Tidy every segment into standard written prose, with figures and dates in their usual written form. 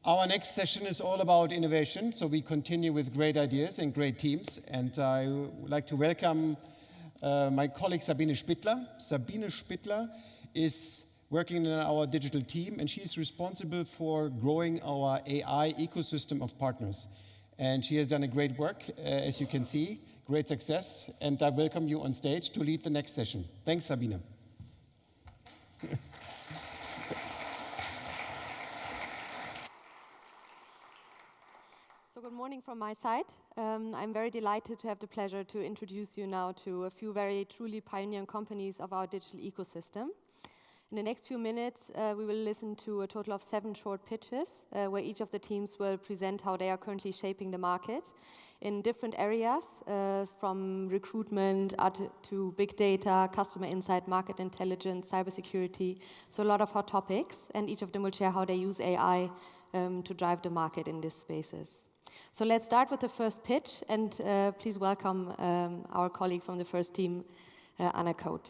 Our next session is all about innovation, so we continue with great ideas and great teams. And I would like to welcome my colleague Sabine Spittler. Sabine Spittler is working in our digital team, and she's responsible for growing our AI ecosystem of partners. And she has done a great work, as you can see, great success. And I welcome you on stage to lead the next session. Thanks, Sabine. So good morning from my side. I'm very delighted to have the pleasure to introduce you now to a few very truly pioneering companies of our digital ecosystem. In the next few minutes, we will listen to a total of 7 short pitches, where each of the teams will present how they are currently shaping the market in different areas, from recruitment to big data, customer insight, market intelligence, cybersecurity. So a lot of hot topics, and each of them will share how they use AI to drive the market in these spaces. So let's start with the first pitch, and please welcome our colleague from the first team, Anna Cote.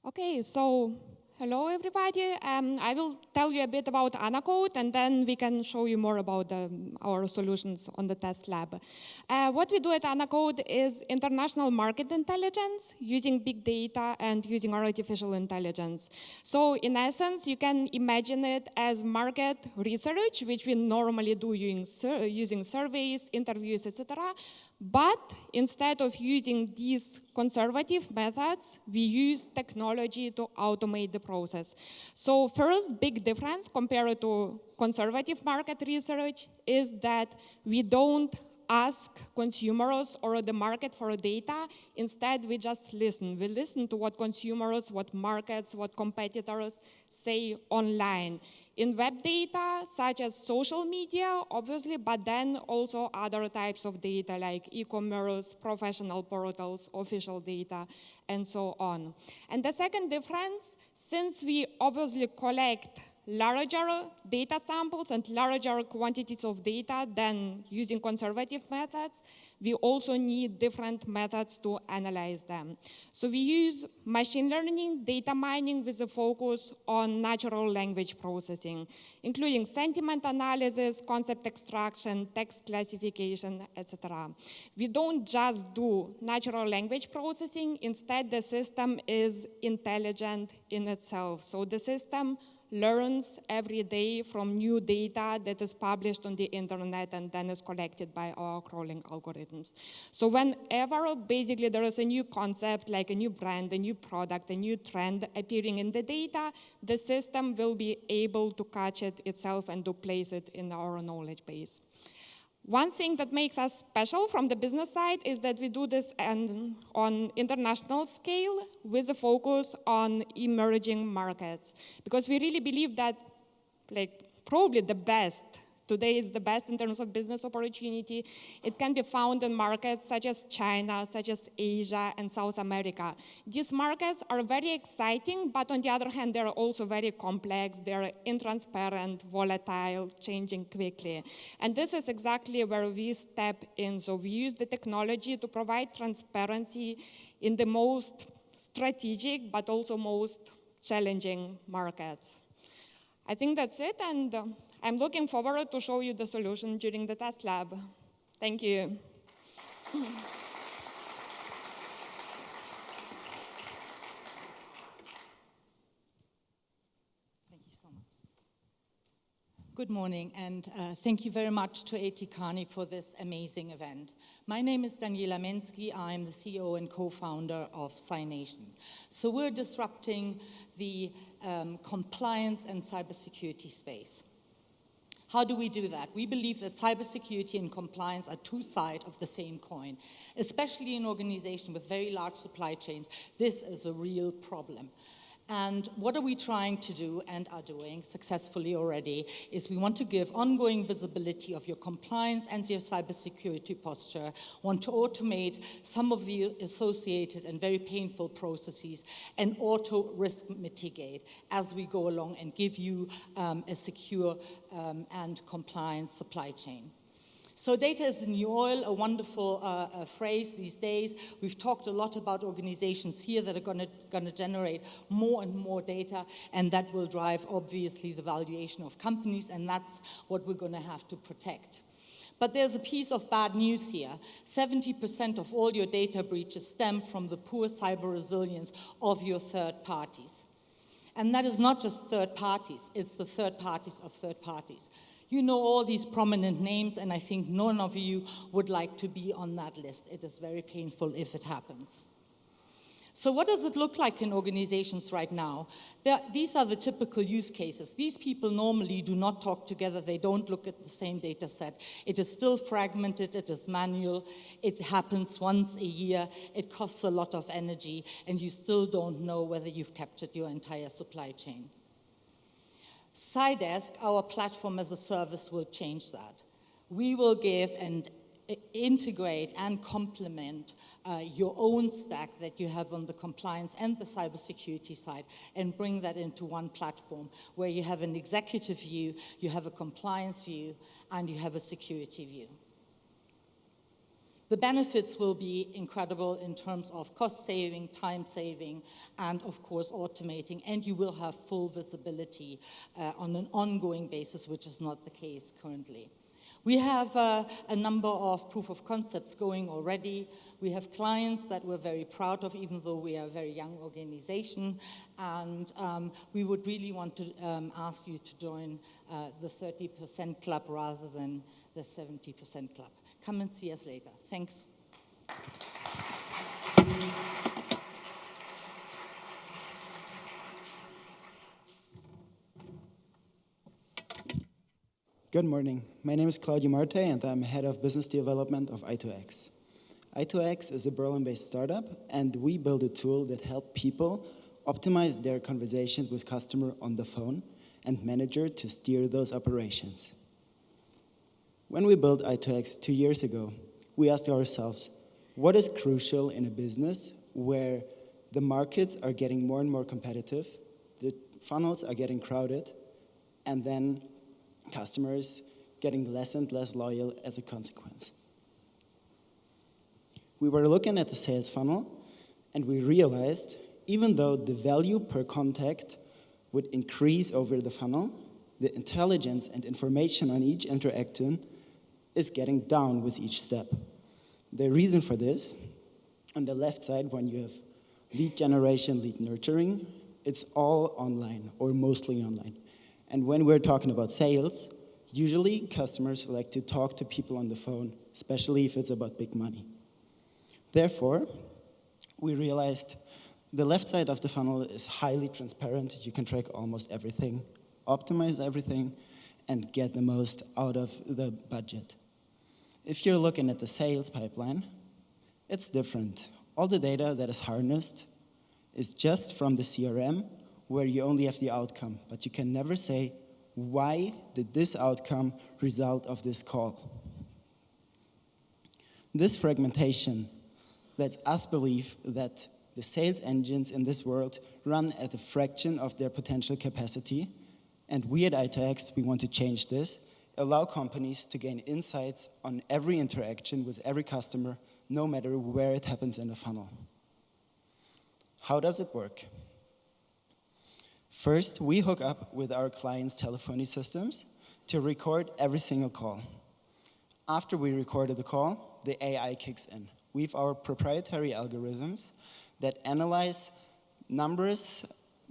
Okay, so hello everybody. I will tell you a bit about Anna Code, and then we can show you more about our solutions on the test lab. What we do at Anna Code is international market intelligence using big data and using artificial intelligence. So in essence, you can imagine it as market research, which we normally do using surveys, interviews, etc. But instead of using these conservative methods, we use technology to automate the process. So first big difference compared to conservative market research is that we don't ask consumers or the market for data. Instead, we just listen. We listen to what consumers, what markets, what competitors say online. In web data, such as social media, obviously, but then also other types of data like e-commerce, professional portals, official data, and so on. And the second difference, since we obviously collect larger data samples and larger quantities of data than using conservative methods, we also need different methods to analyze them. So we use machine learning, data mining with a focus on natural language processing, including sentiment analysis, concept extraction, text classification, etc. We don't just do natural language processing. Instead, the system is intelligent in itself. So the system learns every day from new data that is published on the internet and then is collected by our crawling algorithms. So whenever basically there is a new concept, like a new brand, a new product, a new trend appearing in the data, the system will be able to catch it itself and to place it in our knowledge base. One thing that makes us special from the business side is that we do this on international scale with a focus on emerging markets, because we really believe that probably the best, today is the best in terms of business opportunity. It can be found in markets such as China, such as Asia, and South America. These markets are very exciting, but on the other hand, they're also very complex. They're intransparent, volatile, changing quickly. And this is exactly where we step in. So we use the technology to provide transparency in the most strategic, but also most challenging markets. I think that's it, and I'm looking forward to show you the solution during the test lab. Thank you. Thank you so much. Good morning, and thank you very much to AT Kearney for this amazing event. My name is Daniela Mensky. I'm the CEO and co-founder of SciNation. So we're disrupting the compliance and cybersecurity space. How do we do that? We believe that cybersecurity and compliance are two sides of the same coin. Especially in organizations with very large supply chains, this is a real problem. And what are we trying to do and are doing successfully already is we want to give ongoing visibility of your compliance and your cybersecurity posture, want to automate some of the associated and very painful processes, and auto risk mitigate as we go along and give you a secure and compliant supply chain. So data is the new oil, a wonderful phrase these days. We've talked a lot about organizations here that are going to generate more and more data, and that will drive, obviously, the valuation of companies, and that's what we're going to have to protect. But there's a piece of bad news here. 70% of all your data breaches stem from the poor cyber resilience of your third parties. And that is not just third parties, it's the third parties of third parties. You know all these prominent names, and I think none of you would like to be on that list. It is very painful if it happens. So what does it look like in organizations right now? These are the typical use cases. These people normally do not talk together. They don't look at the same data set. It is still fragmented. It is manual. It happens once a year. It costs a lot of energy, and you still don't know whether you've captured your entire supply chain. Cydesk, our platform as a service, will change that. We will give and integrate and complement your own stack that you have on the compliance and the cybersecurity side, and bring that into one platform where you have an executive view, you have a compliance view, and you have a security view. The benefits will be incredible in terms of cost saving, time saving, and of course automating, and you will have full visibility on an ongoing basis, which is not the case currently. We have a number of proof of concepts going already. We have clients that we're very proud of, even though we are a very young organization, and we would really want to ask you to join the 30% club rather than the 70% club. Come and see us later. Thanks. Good morning. My name is Claudio Marte, and I'm head of business development of i2x. i2x is a Berlin-based startup, and we build a tool that helps people optimize their conversations with customer on the phone and manager to steer those operations. When we built i2x 2 years ago, we asked ourselves, what is crucial in a business where the markets are getting more and more competitive, the funnels are getting crowded, and then customers getting less and less loyal as a consequence? We were looking at the sales funnel, and we realized even though the value per contact would increase over the funnel, the intelligence and information on each interaction is getting down with each step. The reason for this, on the left side, when you have lead generation, lead nurturing, it's all online or mostly online. And when we're talking about sales, usually customers like to talk to people on the phone, especially if it's about big money. Therefore, we realized the left side of the funnel is highly transparent. You can track almost everything, optimize everything, and get the most out of the budget. If you're looking at the sales pipeline, it's different. All the data that is harnessed is just from the CRM, where you only have the outcome, but you can never say, why did this outcome result of this call? This fragmentation lets us believe that the sales engines in this world run at a fraction of their potential capacity, and we at i2x, we want to change this, allow companies to gain insights on every interaction with every customer, no matter where it happens in the funnel. How does it work? First, we hook up with our clients' telephony systems to record every single call. After we recorded the call, the AI kicks in. We have our proprietary algorithms that analyze numerous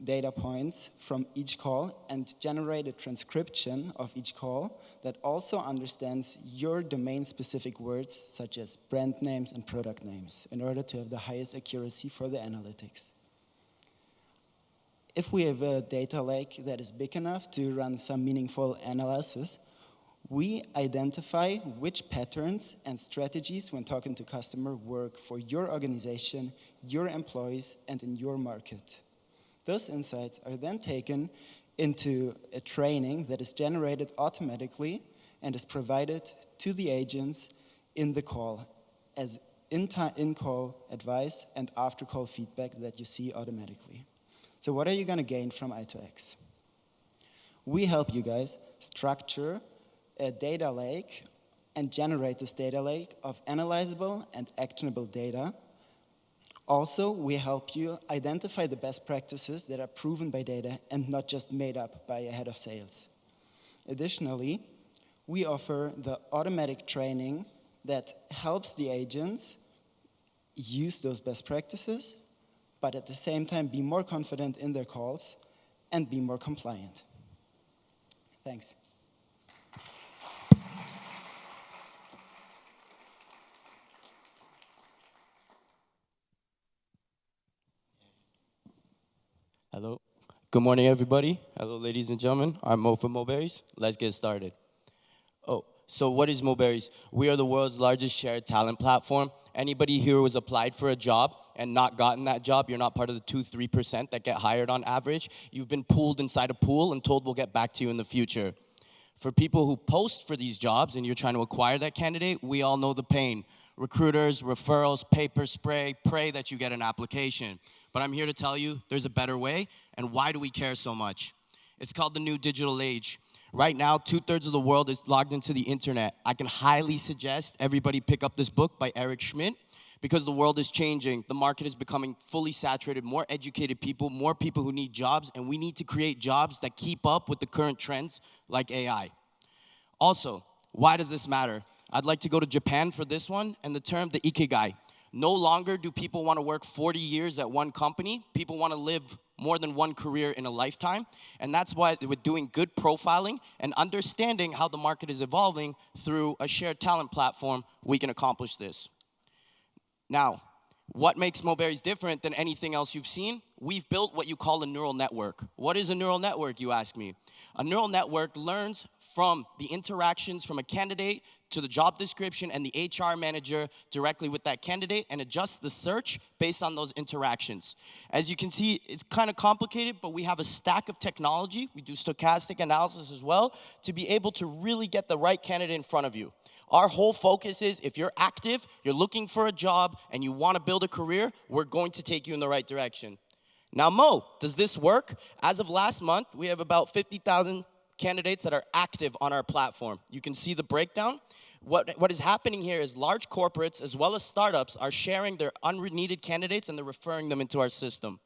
data points from each call and generate a transcription of each call that also understands your domain-specific words, such as brand names and product names, in order to have the highest accuracy for the analytics. If we have a data lake that is big enough to run some meaningful analysis, we identify which patterns and strategies when talking to customer work for your organization, your employees, and in your market. Those insights are then taken into a training that is generated automatically and is provided to the agents in the call as in-call advice and after-call feedback that you see automatically. So what are you going to gain from i2x? We help you guys structure a data lake and generate this data lake of analyzable and actionable data. Also, we help you identify the best practices that are proven by data and not just made up by a head of sales. Additionally, we offer the automatic training that helps the agents use those best practices, but at the same time be more confident in their calls and be more compliant. Thanks. Hello. Good morning, everybody. Hello, ladies and gentlemen. I'm Mo from Moberries. Let's get started. Oh, so what is Moberries? We are the world's largest shared talent platform. Anybody here who has applied for a job and not gotten that job, you're not part of the 2-3% that get hired on average. You've been pooled inside a pool and told we'll get back to you in the future. For people who post for these jobs and you're trying to acquire that candidate, we all know the pain. Recruiters, referrals, paper spray, pray that you get an application. But I'm here to tell you there's a better way, and why do we care so much? It's called the new digital age. Right now, 2/3 of the world is logged into the internet. I can highly suggest everybody pick up this book by Eric Schmidt, because the world is changing. The market is becoming fully saturated, more educated people, more people who need jobs, and we need to create jobs that keep up with the current trends like AI. Also, why does this matter? I'd like to go to Japan for this one, and the term, the ikigai. No longer do people want to work 40 years at one company. People want to live more than one career in a lifetime. And that's why we're doing good profiling and understanding how the market is evolving through a shared talent platform, we can accomplish this. Now, what makes Moberries different than anything else you've seen? We've built what you call a neural network. What is a neural network, you ask me? A neural network learns from the interactions from a candidate to the job description and the HR manager directly with that candidate and adjusts the search based on those interactions. As you can see, it's kind of complicated, but we have a stack of technology. We do stochastic analysis as well to be able to really get the right candidate in front of you. Our whole focus is if you're active, you're looking for a job, and you want to build a career, we're going to take you in the right direction. Now, Mo, does this work? As of last month, we have about 50,000 candidates that are active on our platform. You can see the breakdown. What is happening here is large corporates as well as startups are sharing their unneeded candidates and they're referring them into our system.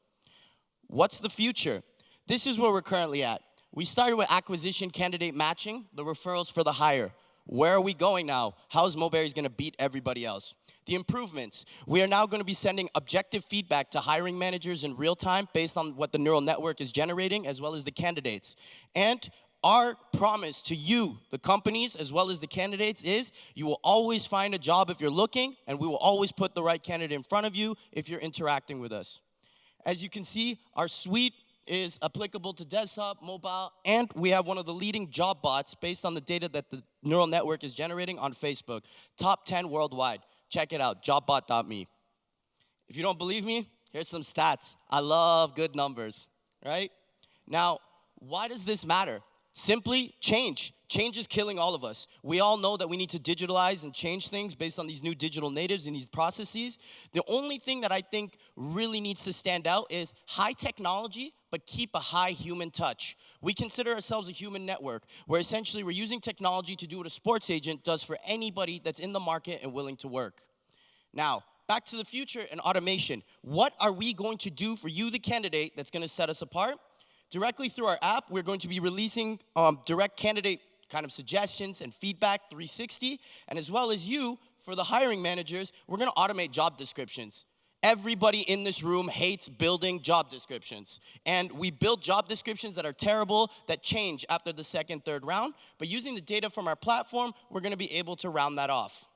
What's the future? This is where we're currently at. We started with acquisition candidate matching, the referrals for the hire. Where are we going now? How is Moberries going to beat everybody else? The improvements. We are now going to be sending objective feedback to hiring managers in real time based on what the neural network is generating as well as the candidates. And our promise to you, the companies, as well as the candidates is you will always find a job if you're looking, and we will always put the right candidate in front of you if you're interacting with us. As you can see, our suite is applicable to desktop, mobile, and we have one of the leading job bots based on the data that the neural network is generating on Facebook. Top 10 worldwide. Check it out, jobbot.me. If you don't believe me, here's some stats. I love good numbers, right? Now, why does this matter? Simply change. Change is killing all of us. We all know that we need to digitalize and change things based on these new digital natives and these processes. The only thing that I think really needs to stand out is high technology, but keep a high human touch. We consider ourselves a human network, where essentially we're using technology to do what a sports agent does for anybody that's in the market and willing to work. Now, back to the future and automation. What are we going to do for you, the candidate, that's going to set us apart? Directly through our app, we're going to be releasing direct candidate kind of suggestions and feedback 360. And as well as you, for the hiring managers, we're going to automate job descriptions. Everybody in this room hates building job descriptions. And we build job descriptions that are terrible, that change after the second, third round. But using the data from our platform, we're going to be able to round that off.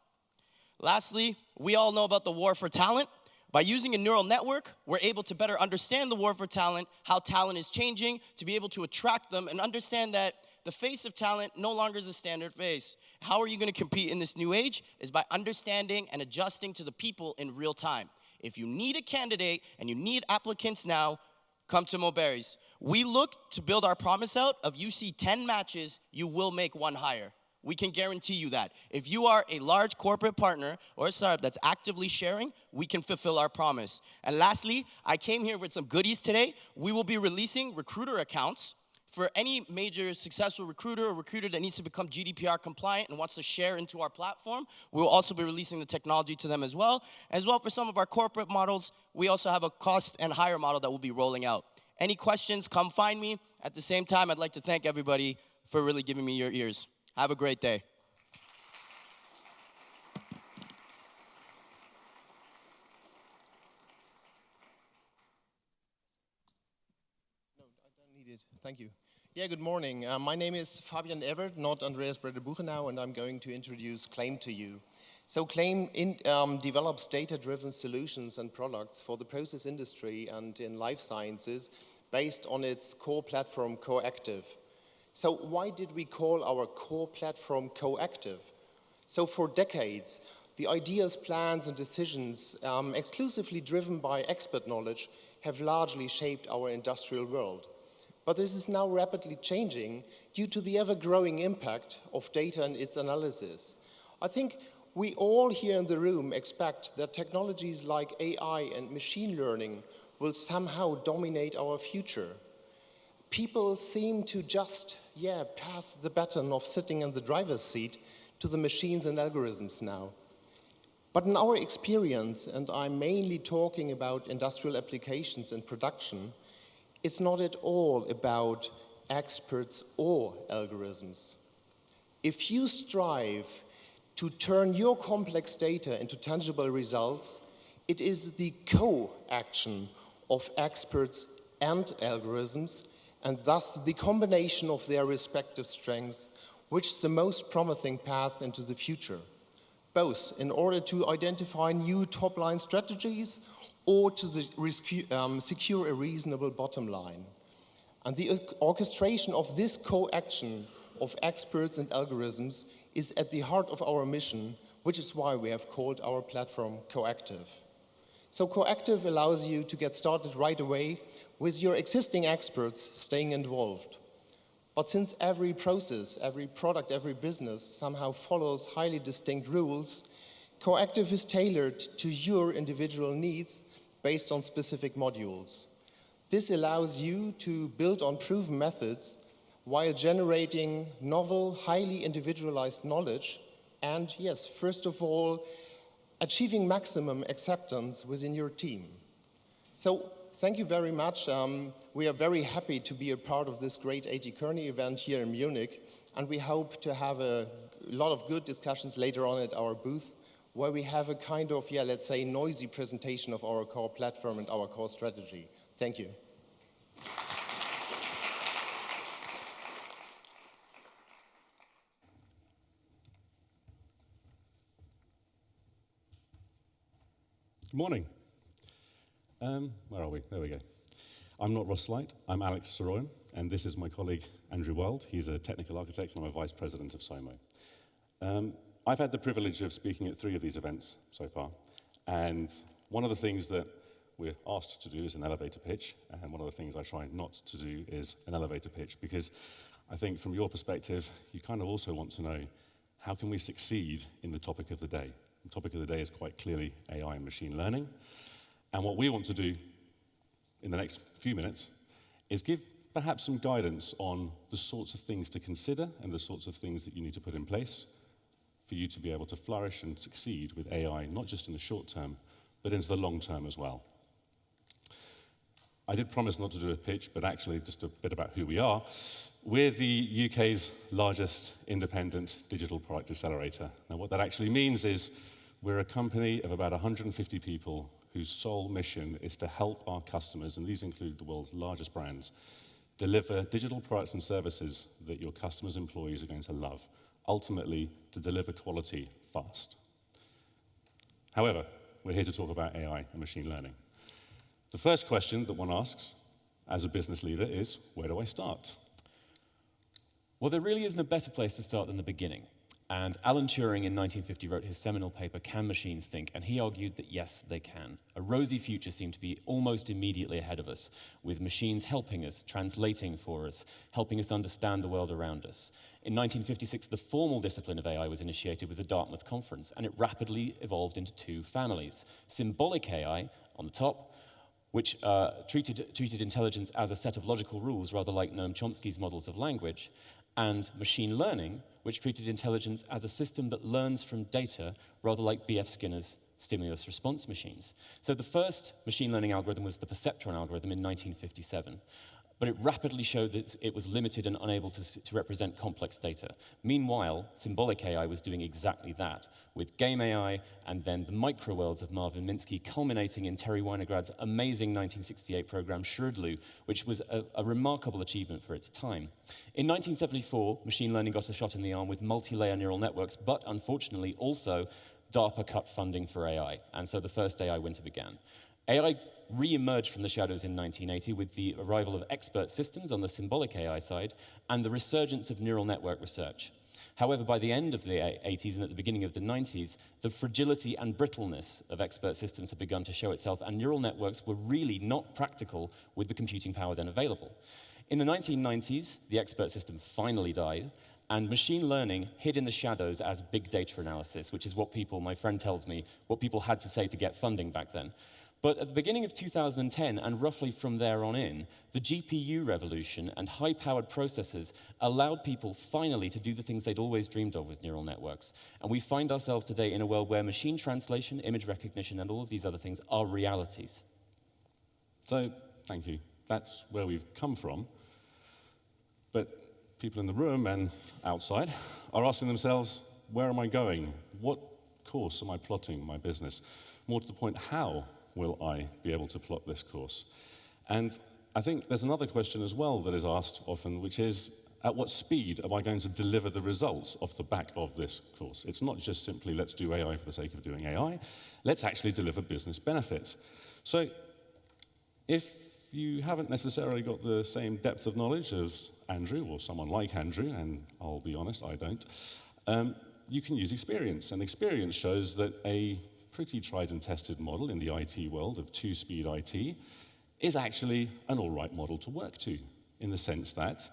Lastly, we all know about the war for talent. By using a neural network, we're able to better understand the war for talent, how talent is changing, to be able to attract them and understand that the face of talent no longer is a standard face. How are you going to compete in this new age? Is by understanding and adjusting to the people in real time. If you need a candidate and you need applicants now, come to Moberries. We look to build our promise out of you see 10 matches, you will make one hire. We can guarantee you that. If you are a large corporate partner or a startup that's actively sharing, we can fulfill our promise. And lastly, I came here with some goodies today. We will be releasing recruiter accounts For any major successful recruiter or recruiter that needs to become GDPR compliant and wants to share into our platform, we will also be releasing the technology to them as well. As well, for some of our corporate models, we also have a cost and hire model that we'll be rolling out. Any questions, come find me. At the same time, I'd like to thank everybody for really giving me your ears. Have a great day. Thank you. Yeah, good morning. My name is Fabian Evert, not Andreas Breder-Buchenau, and I'm going to introduce Claim to you. So Claim develops data-driven solutions and products for the process industry and in life sciences based on its core platform, Coactive. So why did we call our core platform Coactive? So for decades, the ideas, plans, and decisions exclusively driven by expert knowledge have largely shaped our industrial world. But this is now rapidly changing due to the ever-growing impact of data and its analysis. I think we all here in the room expect that technologies like AI and machine learning will somehow dominate our future. People seem to just, pass the baton of sitting in the driver's seat to the machines and algorithms now. But in our experience, and I'm mainly talking about industrial applications and production, it's not at all about experts or algorithms. If you strive to turn your complex data into tangible results, it is the co-action of experts and algorithms, and thus the combination of their respective strengths, which is the most promising path into the future, both in order to identify new top-line strategies or to secure a reasonable bottom line. And the orchestration of this co-action of experts and algorithms is at the heart of our mission, which is why we have called our platform Coactive. So Coactive allows you to get started right away with your existing experts staying involved. But since every process, every product, every business somehow follows highly distinct rules, Coactive is tailored to your individual needs based on specific modules. This allows you to build on proven methods while generating novel, highly individualized knowledge and, yes, first of all, achieving maximum acceptance within your team. So thank you very much. We are very happy to be a part of this great AT Kearney event here in Munich, and we hope to have a lot of good discussions later on at our booth, where we have a kind of, let's say, noisy presentation of our core platform and our core strategy. Thank you. Good morning. Where are we? There we go. I'm not Ross Slight, I'm Alex Soroyan, and this is my colleague Andrew Wild. He's a technical architect and I'm a vice president of SOMO. I've had the privilege of speaking at 3 of these events so far, and one of the things that we're asked to do is an elevator pitch, and one of the things I try not to do is an elevator pitch, because I think from your perspective, you kind of also want to know, how can we succeed in the topic of the day? The topic of the day is quite clearly AI and machine learning, and what we want to do in the next few minutes is give perhaps some guidance on the sorts of things to consider and the sorts of things that you need to put in place for you to be able to flourish and succeed with AI, not just in the short term, but into the long term as well. I did promise not to do a pitch, but actually just a bit about who we are. We're the UK's largest independent digital product accelerator. Now what that actually means is we're a company of about 150 people whose sole mission is to help our customers, and these include the world's largest brands, deliver digital products and services that your customers' employees are going to love, ultimately to deliver quality fast. However, we're here to talk about AI and machine learning. The first question that one asks as a business leader is, where do I start? Well, there really isn't a better place to start than the beginning. And Alan Turing in 1950 wrote his seminal paper, Can Machines Think? And he argued that yes, they can. A rosy future seemed to be almost immediately ahead of us, with machines helping us, translating for us, helping us understand the world around us. In 1956, the formal discipline of AI was initiated with the Dartmouth Conference, and it rapidly evolved into 2 families. Symbolic AI on the top, which treated intelligence as a set of logical rules, rather like Noam Chomsky's models of language, and machine learning, which treated intelligence as a system that learns from data, rather like B.F. Skinner's stimulus response machines. So the first machine learning algorithm was the perceptron algorithm in 1957. But it rapidly showed that it was limited and unable to represent complex data. Meanwhile, symbolic AI was doing exactly that, with game AI and then the microworlds of Marvin Minsky culminating in Terry Winograd's amazing 1968 program, Shrewdloo, which was a remarkable achievement for its time. In 1974, machine learning got a shot in the arm with multi-layer neural networks, but unfortunately also DARPA cut funding for AI, and so the first AI winter began. AI re-emerged from the shadows in 1980 with the arrival of expert systems on the symbolic AI side and the resurgence of neural network research. However, by the end of the 80s and at the beginning of the 90s, the fragility and brittleness of expert systems had begun to show itself, and neural networks were really not practical with the computing power then available. In the 1990s, the expert system finally died, and machine learning hid in the shadows as big data analysis, which is what people, my friend tells me, what people had to say to get funding back then. But at the beginning of 2010, and roughly from there on in, the GPU revolution and high-powered processors allowed people finally to do the things they'd always dreamed of with neural networks. And we find ourselves today in a world where machine translation, image recognition, and all of these other things are realities. So, thank you. That's where we've come from. But people in the room and outside are asking themselves, where am I going? What course am I plotting my business? More to the point, how will I be able to plot this course? And I think there's another question as well that is asked often, which is, at what speed am I going to deliver the results off the back of this course? It's not just simply, let's do AI for the sake of doing AI. Let's actually deliver business benefits. So if you haven't necessarily got the same depth of knowledge as Andrew, or someone like Andrew, and I'll be honest, I don't, you can use experience. And experience shows that a pretty tried and tested model in the IT world of two-speed IT is actually an all right model to work to, in the sense that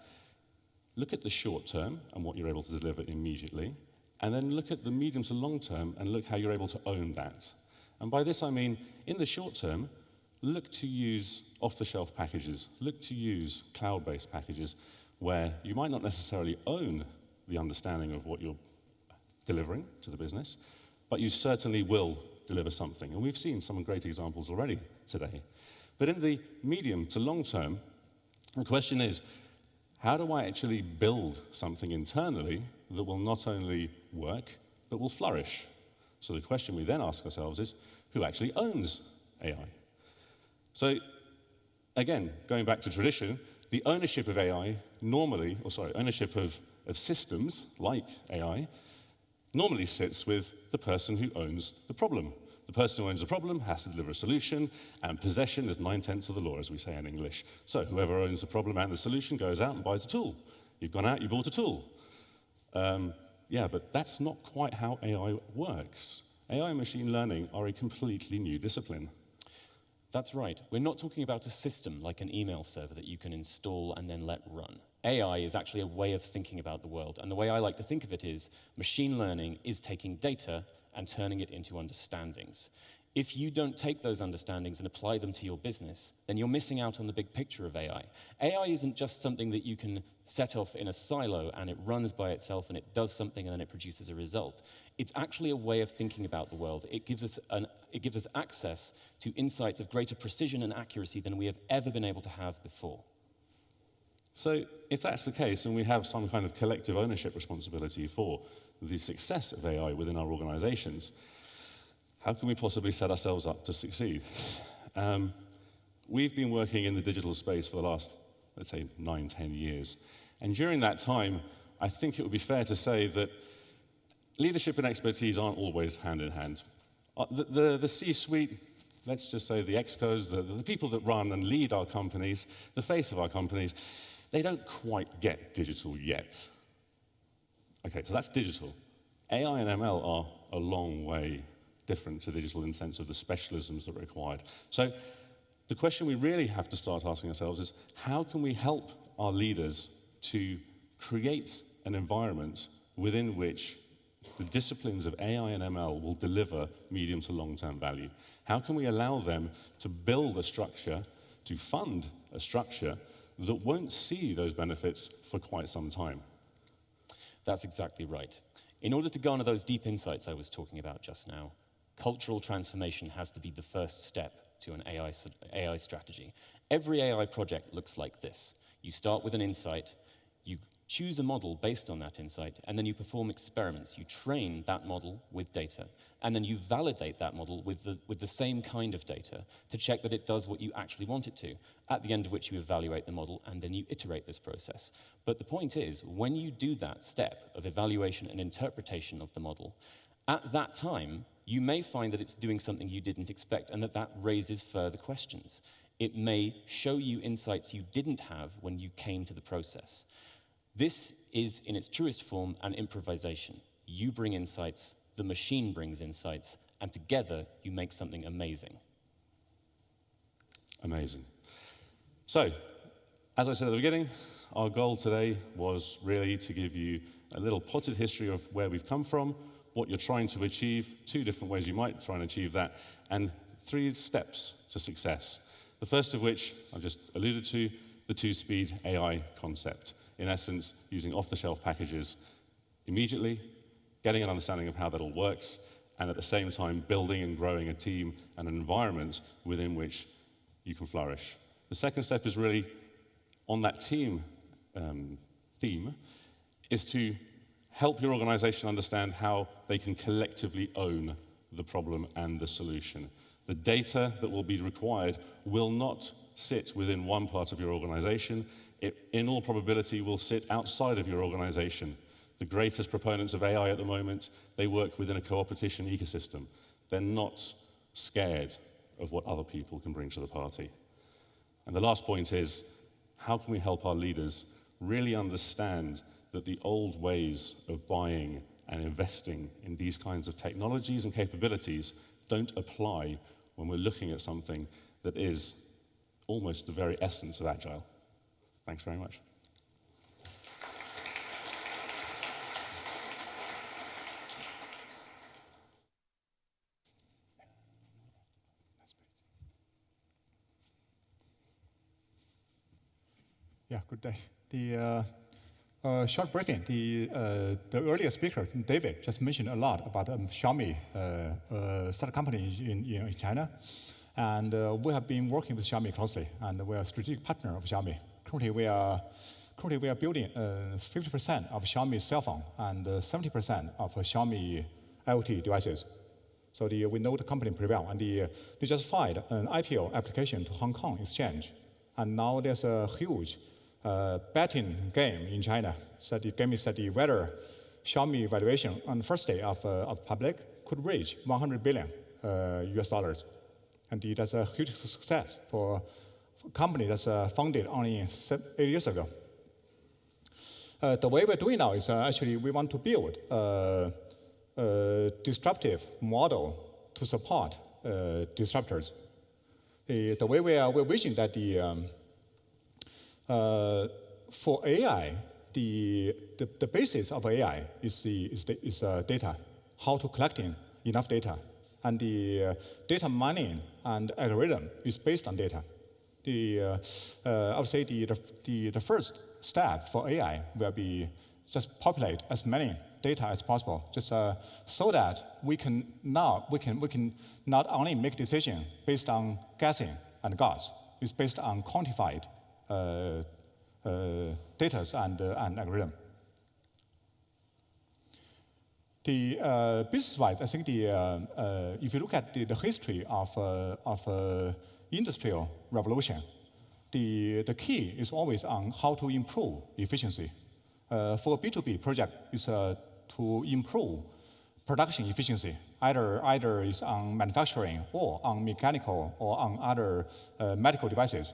look at the short term and what you're able to deliver immediately, and then look at the medium to long term and look how you're able to own that. And by this I mean, in the short term, look to use off-the-shelf packages, look to use cloud-based packages where you might not necessarily own the understanding of what you're delivering to the business, but you certainly will deliver something. And we've seen some great examples already today. But in the medium to long term, the question is, how do I actually build something internally that will not only work, but will flourish? So the question we then ask ourselves is, who actually owns AI? So again, going back to tradition, the ownership of AI normally, ownership of systems like AI normally sits with the person who owns the problem. The person who owns the problem has to deliver a solution, and possession is 9/10 of the law, as we say in English. So whoever owns the problem and the solution goes out and buys a tool. You've gone out, you bought a tool. Yeah, but that's not quite how AI works. AI and machine learning are a completely new discipline. That's right. We're not talking about a system like an email server that you can install and then let run. AI is actually a way of thinking about the world, and the way I like to think of it is machine learning is taking data and turning it into understandings. If you don't take those understandings and apply them to your business, then you're missing out on the big picture of AI. AI isn't just something that you can set off in a silo and it runs by itself and it does something and then it produces a result. It's actually a way of thinking about the world. It gives us access to insights of greater precision and accuracy than we have ever been able to have before. So if that's the case, and we have some kind of collective ownership responsibility for the success of AI within our organizations, how can we possibly set ourselves up to succeed? We've been working in the digital space for the last, let's say, 9-10 years. And during that time, I think it would be fair to say that leadership and expertise aren't always hand in hand. The C-suite, let's just say the excos, the people that run and lead our companies, the face of our companies, they don't quite get digital yet. Okay, so that's digital. AI and ML are a long way different to digital in the sense of the specialisms that are required. So the question we really have to start asking ourselves is, how can we help our leaders to create an environment within which The disciplines of AI and ML will deliver medium to long-term value. How can we allow them to build a structure, to fund a structure that won't see those benefits for quite some time? That's exactly right. In order to garner those deep insights I was talking about just now, cultural transformation has to be the first step to an AI strategy. Every AI project looks like this. You start with an insight, you choose a model based on that insight, and then you perform experiments. You train that model with data, and then you validate that model with the same kind of data to check that it does what you actually want it to, at the end of which you evaluate the model, and then you iterate this process. But the point is, when you do that step of evaluation and interpretation of the model, at that time, you may find that it's doing something you didn't expect, and that raises further questions. It may show you insights you didn't have when you came to the process. This is, in its truest form, an improvisation. You bring insights, the machine brings insights, and together you make something amazing. Amazing. So, as I said at the beginning, our goal today was really to give you a little potted history of where we've come from, what you're trying to achieve, 2 different ways you might try and achieve that, and 3 steps to success. The first of which I've just alluded to, the 2-speed AI concept. In essence, using off-the-shelf packages immediately, getting an understanding of how that all works, and at the same time building and growing a team and an environment within which you can flourish. The second step is really on that team theme, is to help your organization understand how they can collectively own the problem and the solution. The data that will be required will not sit within one part of your organization. It, in all probability, will sit outside of your organization. The greatest proponents of AI at the moment, they work within a co-opetition ecosystem. They're not scared of what other people can bring to the party. And the last point is, how can we help our leaders really understand that the old ways of buying and investing in these kinds of technologies and capabilities don't apply when we're looking at something that is almost the very essence of Agile. Thanks very much. Yeah, good day. The short briefing. The earlier speaker, David, just mentioned a lot about Xiaomi, startup company in China. And we have been working with Xiaomi closely, and we are a strategic partner of Xiaomi. Currently, we are building 50% of Xiaomi cell phone and 70% of Xiaomi IoT devices. So we know the company pretty well. And they just filed an IPO application to Hong Kong Exchange. And now there's a huge betting game in China. So the game is that whether Xiaomi valuation on the first day of public could reach 100 billion US dollars. And that's a huge success for a company that's founded only 8 years ago. The way we're doing now is actually we want to build a disruptive model to support disruptors. The way we're wishing that for AI, the basis of AI is data, how to collecting enough data. And the data mining and algorithm is based on data. I would say the first step for AI will be just populate as many data as possible, just so that we can not only make decision based on guessing and guess. It's based on quantified data and algorithm. The business-wise, I think if you look at the history of industrial revolution, the key is always on how to improve efficiency. For a B2B project, is to improve production efficiency. Either is on manufacturing or on mechanical or on other medical devices.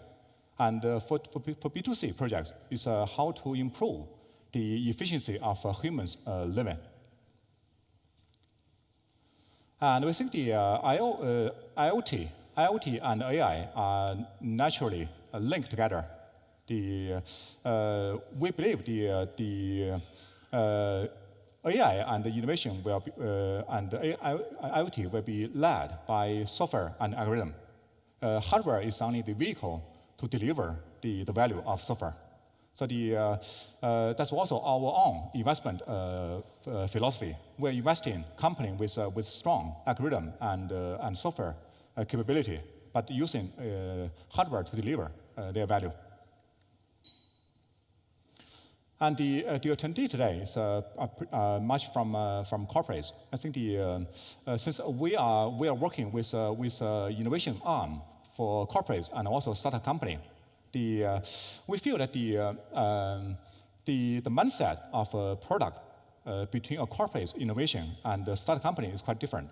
And for B2C projects, is how to improve the efficiency of humans living. And we think the IoT and AI are naturally linked together. We believe AI and the innovation will be, and IoT will be led by software and algorithm. Hardware is only the vehicle to deliver the value of software. So that's also our own investment philosophy. We're investing in companies with strong algorithm and software capability, but using hardware to deliver their value. And the attendee today is much from corporates. I think since we are working with innovation arm for corporates and also startup company, we feel that the mindset of a product between a corporate innovation and a startup company is quite different.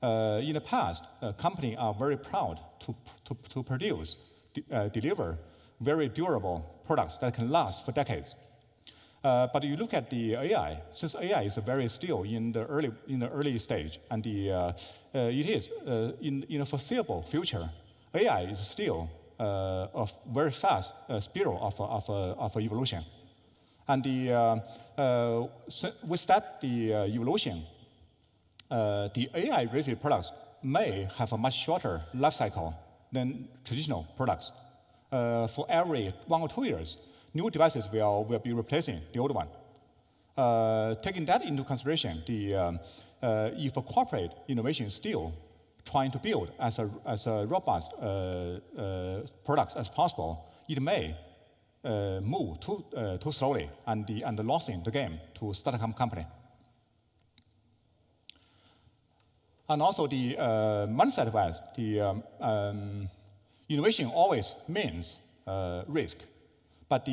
In the past, companies are very proud to produce, deliver very durable products that can last for decades. But you look at the AI, since AI is very still in the early stage, and it is in a foreseeable future, AI is still a very fast spiral of evolution, and with that evolution, the AI-related products may have a much shorter life cycle than traditional products. For every 1 or 2 years, new devices will be replacing the old one. Taking that into consideration, if a corporate innovation is still trying to build as a robust products as possible, it may move too slowly and losing the game to startup company. And also the mindset-wise, innovation always means risk. But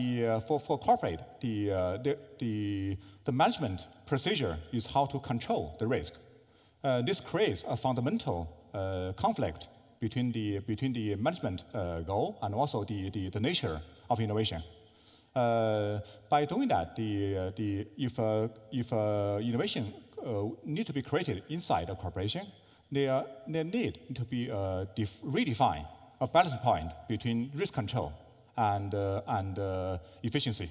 for corporate, the management procedure is how to control the risk. This creates a fundamental conflict between the management goal and also the nature of innovation. By doing that, if innovation need to be created inside a corporation, there need to be redefine a balance point between risk control and efficiency.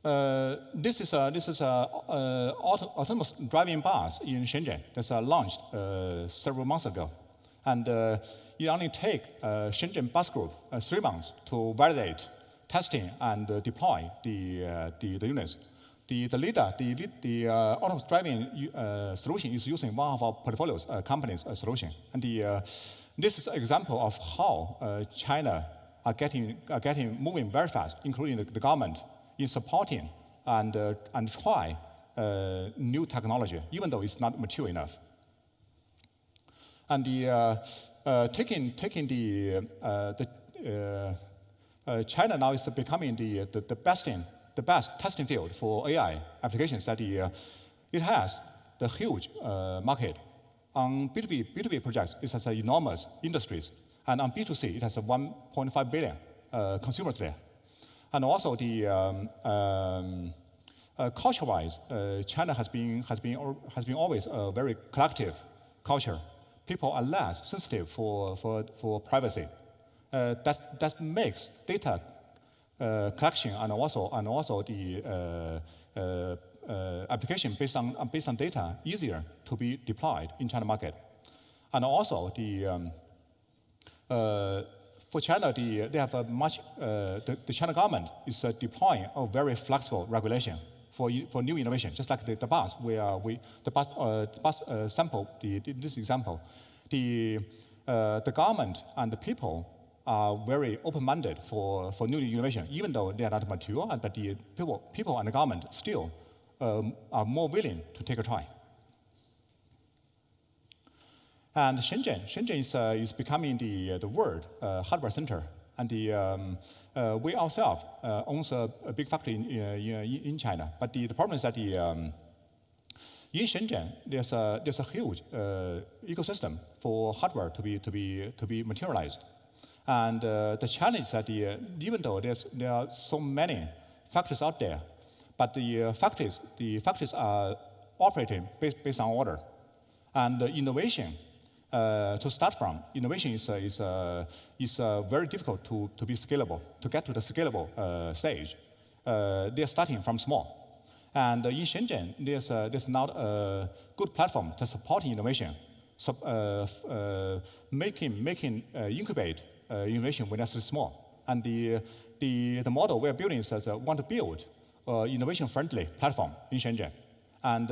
This is autonomous driving bus in Shenzhen that's launched several months ago, and it only takes Shenzhen Bus Group 3 months to validate, testing, and deploy the units. The leader, the autonomous driving solution is using one of our portfolios companies' solution, and this is an example of how China are moving very fast, including the government, in supporting and try new technology, even though it's not mature enough. And China now is becoming the best testing field for AI applications. That it has the huge market. On B2B projects, it has enormous industries, and on B2C, it has 1.5 billion consumers there. And also culture-wise, China has been always a very collective culture. People are less sensitive for privacy. That makes data collection and also the application based on data easier to be deployed in China market. And also for China, they have a much the China government is deploying a very flexible regulation for new innovation, just like the bus, where the bus sample this example, the government and the people are very open-minded for new innovation, even though they are not mature, but the people and the government still are more willing to take a try. And Shenzhen is becoming the world hardware center, and we ourselves owns a big factory in China. But the problem is that in Shenzhen there's a huge ecosystem for hardware to be materialized. And the challenge is that even though there are so many factories out there, but the factories are operating based on order. And the innovation, to start from, innovation is very difficult to be scalable, to get to the scalable stage. they're starting from small. And in Shenzhen, there's now a good platform to support innovation, incubate innovation when it's small. And the model we're building is that want to build innovation-friendly platform in Shenzhen. And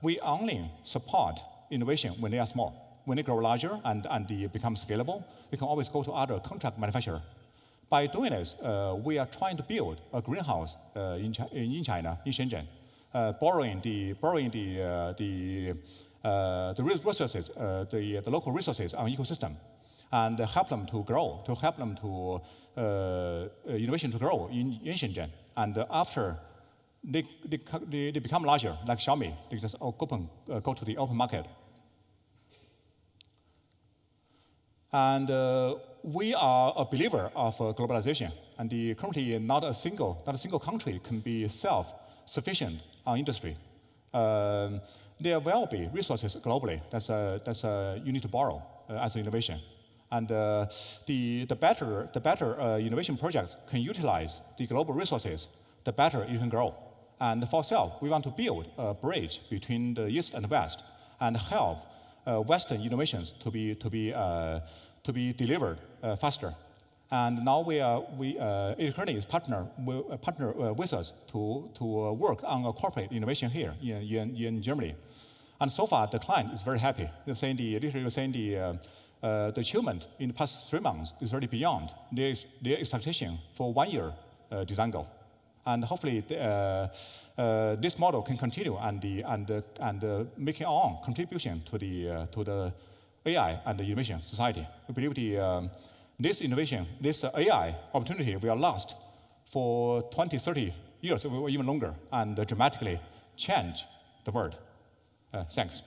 we only support innovation when they are small. When they grow larger and they become scalable, we can always go to other contract manufacturer. By doing this, we are trying to build a greenhouse in China, in Shenzhen, borrowing the resources, the local resources on ecosystem, and help them to grow, to help them to innovation to grow in Shenzhen. And after they become larger, like Xiaomi, they just go to the open market. And we are a believer of globalization, and currently not a single country can be self-sufficient on industry. There will be resources globally that's you need to borrow as an innovation, and the better innovation projects can utilize the global resources, the better you can grow. And for ourselves, we want to build a bridge between the East and West and help Western innovations to be delivered faster. And now Kearney is partner with us to work on a corporate innovation here in Germany. And so far, the client is very happy. They're saying the achievement in the past 3 months is already beyond their expectation for 1 year design goal. And hopefully, this model can continue and making our own contribution to the AI and the innovation society. We believe this innovation, this AI opportunity will last for 20, 30 years, or even longer, and dramatically change the world. Thanks.